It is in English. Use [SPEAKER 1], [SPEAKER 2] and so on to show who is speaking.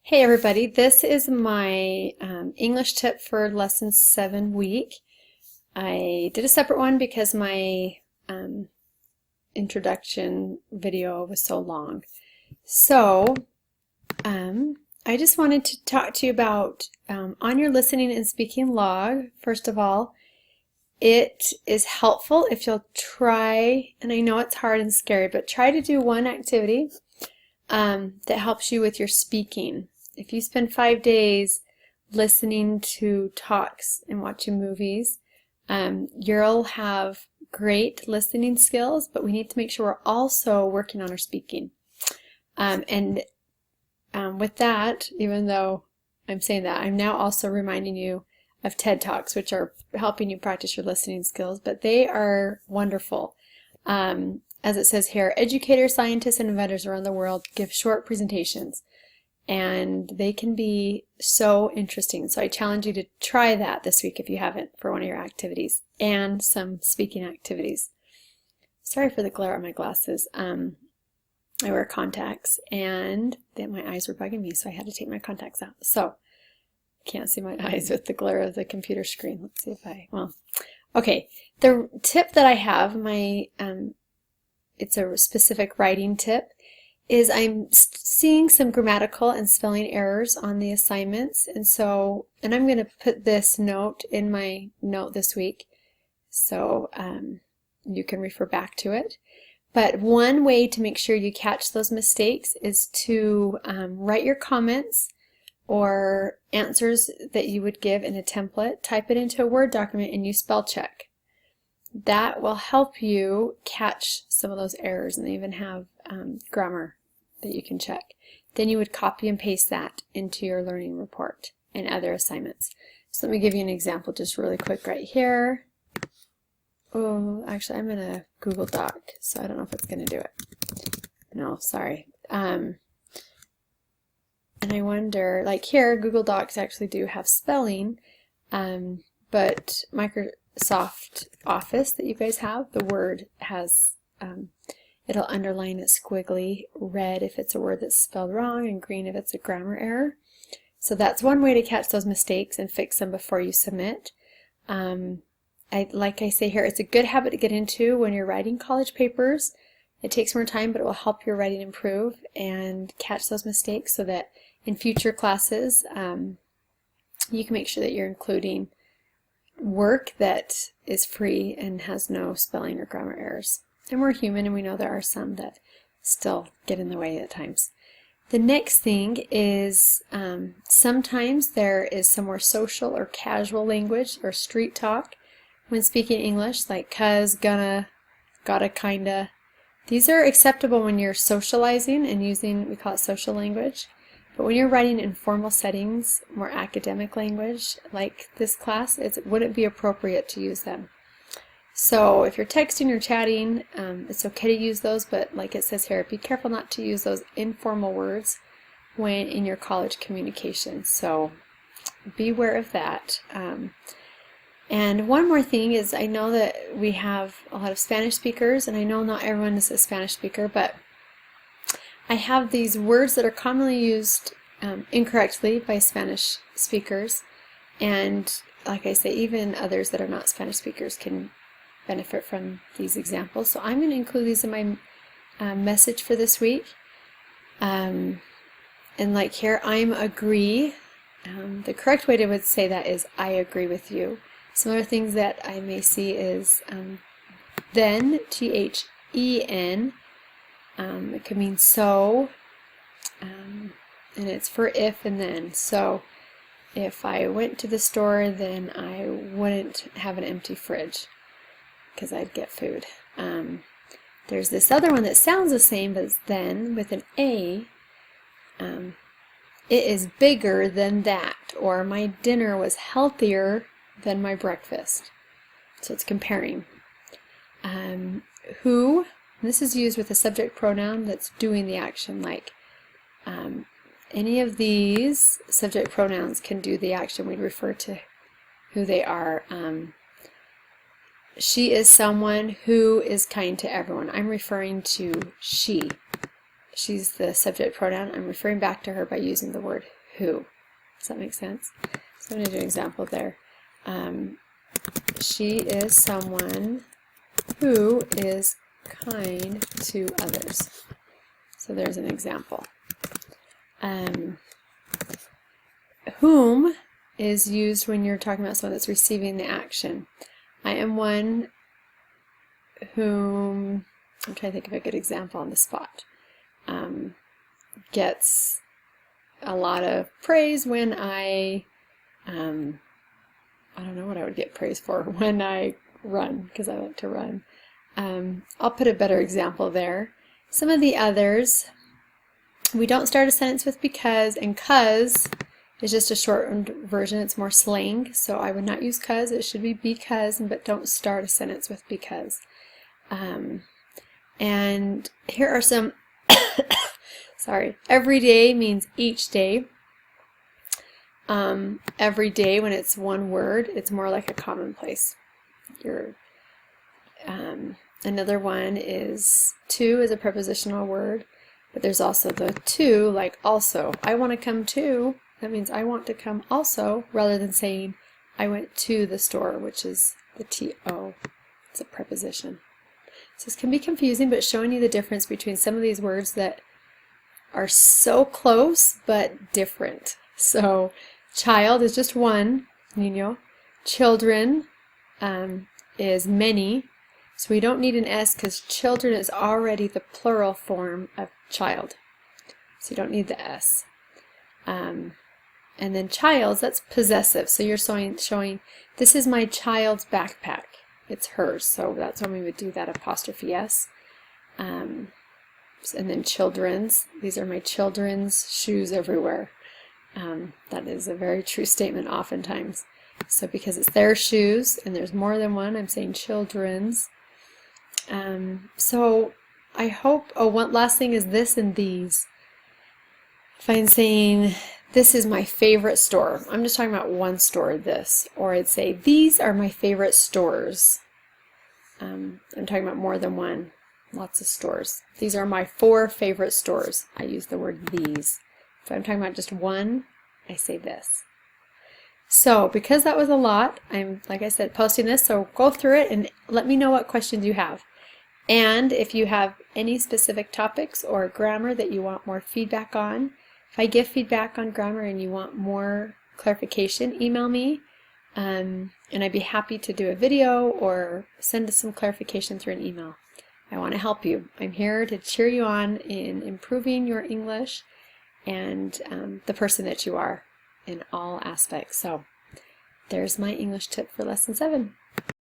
[SPEAKER 1] Hey everybody, this is my English tip for lesson 7 week. I did a separate one because my introduction video was so long. So I just wanted to talk to you about on your listening and speaking log. First of all, it is helpful if you'll try, and I know it's hard and scary, but try to do one activity that helps you with your speaking. If you spend 5 days listening to talks and watching movies, you'll have great listening skills, but we need to make sure we're also working on our speaking. With that, even though I'm saying that, I'm now also reminding you of TED Talks, which are helping you practice your listening skills, but they are wonderful. As it says here, educators, scientists, and inventors around the world give short presentations, and they can be so interesting. So I challenge you to try that this week if you haven't, for one of your activities, and some speaking activities. Sorry for the glare on my glasses. I wear contacts, and then my eyes were bugging me, so I had to take my contacts out. So I can't see my eyes with the glare of the computer screen. Let's see if okay. The tip that I have, it's a specific writing tip, is I'm seeing some grammatical and spelling errors on the assignments, and I'm going to put this note in my note this week so you can refer back to it. But one way to make sure you catch those mistakes is to write your comments or answers that you would give in a template, type it into a Word document, and you spell check. That will help you catch some of those errors, and they even have grammar that you can check. Then you would copy and paste that into your learning report and other assignments. So let me give you an example just really quick right here. Oh, actually I'm in a Google Doc, so I don't know if it's going to do it. No, sorry. And I wonder, like here, Google Docs actually do have spelling, but Microsoft Office that you guys have, the Word has, it'll underline it squiggly, red if it's a word that's spelled wrong, and green if it's a grammar error. So that's one way to catch those mistakes and fix them before you submit. Like I say here, it's a good habit to get into when you're writing college papers. It takes more time, but it will help your writing improve and catch those mistakes so that in future classes you can make sure that you're including work that is free and has no spelling or grammar errors. And we're human, and we know there are some that still get in the way at times. The next thing is sometimes there is some more social or casual language or street talk when speaking English, like cuz, gonna, gotta, kinda. These are acceptable when you're socializing and using, we call it social language. But when you're writing in formal settings, more academic language, like this class, it wouldn't be appropriate to use them. So if you're texting or chatting, it's okay to use those, but like it says here, be careful not to use those informal words when in your college communication. So be aware of that. And one more thing is, I know that we have a lot of Spanish speakers, and I know not everyone is a Spanish speaker, but I have these words that are commonly used incorrectly by Spanish speakers, and like I say, even others that are not Spanish speakers can benefit from these examples. So I'm going to include these in my message for this week. And like here, I'm agree. The correct way to say that is I agree with you. Some other things that I may see is then, T-H-E-N. It could mean so, and it's for if and then. So if I went to the store, then I wouldn't have an empty fridge because I'd get food. There's this other one that sounds the same, but it's then with an A. It is bigger than that, or my dinner was healthier than my breakfast. So it's comparing. Who, this is used with a subject pronoun that's doing the action, like any of these subject pronouns can do the action. We'd refer to who they are. She is someone who is kind to everyone. I'm referring to she. she's the subject pronoun. I'm referring back to her by using the word who. Does that make sense? So I'm going to do an example there. She is someone who is kind to others. So there's an example. Whom is used when you're talking about someone that's receiving the action. I am one whom, I'm trying to think of a good example on the spot, gets a lot of praise when I don't know what I would get praise for when I run, because I like to run. I'll put a better example there. Some of the others, we don't start a sentence with because, and cause is just a shortened version. It's more slang, so I would not use cause. It should be because, but don't start a sentence with because. And here are some, sorry, every day means each day. Every day, when it's one word, it's more like a commonplace. Another one is to is a prepositional word, but there's also the to, like also. I want to come too. That means I want to come also, rather than saying I went to the store, which is the to. It's a preposition. So this can be confusing, but showing you the difference between some of these words that are so close but different. So child is just one, niño. Children is many. So we don't need an S because children is already the plural form of child. So you don't need the S. And then child's, that's possessive. So you're showing this is my child's backpack. It's hers. So that's when we would do that apostrophe S. And then children's. These are my children's shoes everywhere. That is a very true statement oftentimes. So because it's their shoes and there's more than one, I'm saying children's. So I hope, one last thing is this and these. If I'm saying this is my favorite store, I'm just talking about one store, this. Or I'd say these are my favorite stores. I'm talking about more than one, lots of stores. These are my 4 favorite stores. I use the word these. If I'm talking about just one, I say this. So because that was a lot, I'm, like I said, posting this, so go through it and let me know what questions you have. And if you have any specific topics or grammar that you want more feedback on, if I give feedback on grammar and you want more clarification, email me, and I'd be happy to do a video or send us some clarification through an email. I want to help you. I'm here to cheer you on in improving your English and the person that you are in all aspects. So there's my English tip for lesson 7.